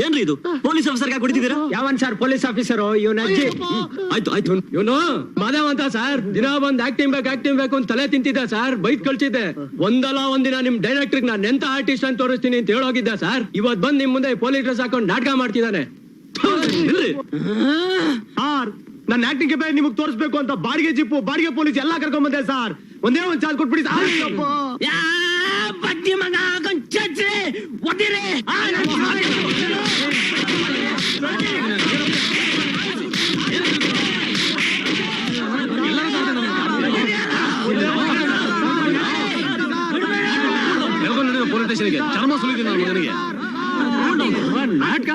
ಏನ್ರಿ ಇದು police officer ಕೊಡ್ತಿದ್ದೀರಾ? ಯಾವನ್ ಸರ್ ಪೊಲೀಸ್ ಆಫೀಸರು? ಇವನ ಅಜ್ಜಿ. ಆಯ್ತು ಇವನು ಮಾಧವ್ ಅಂತ ಸರ್. ದಿನ ಬಂದ್ ಆಕ್ಟಿಂಗ್ ಬೇಕು ಅಂತ ತಲೆ ತಿಂತಿದ್ದ ಸರ್. ಬೈಕ್ ಕಳ್ಸಿದ್ದೆ. ಒಂದಲ್ಲ ಒಂದಿನ ನಿಮ್ ಡೈರೆಕ್ಟರ್ ನಾನು ಎಂತ ಆರ್ಟಿಸ್ಟ್ ಅಂತ ತೋರಿಸ್ತೀನಿ ಅಂತ ಹೇಳೋಗಿದ್ದ ಸರ್. ಇವತ್ ಬಂದ್ ನಿಮ್ ಮುಂದೆ ಪೊಲೀಸ್ ಡ್ರೆಸ್ ಹಾಕೊಂಡು ನಾಟಕ ಮಾಡ್ತಿದ್ದಾನೆ. ನನ್ನ ಆಕ್ಟಿಂಗ್ ನಿಮಗ್ ತೋರಿಸ್ಬೇಕು ಅಂತ ಬಾಡಿಗೆ ಜಿಪ್ಪು ಬಾಡಿಗೆ ಪೊಲೀಸ್ ಎಲ್ಲಾ ಕರ್ಕೊಂಡ್ ಬಂದೆ ಸರ್. ಒಂದೇ ಒಂದ್ ಚಾಲ್ ಕೊಟ್ಬಿಡಿ. ಬಡ್ಡಿ ಮಗ ಪೊಲೀಸ್ ಸ್ಟೇಷನ್ಗೆ ಚರ್ಮ ಸುಲಿದ್ದೀನಿ ನನ್ನ ಮಗನಿಗೆ. ನಾಟಕ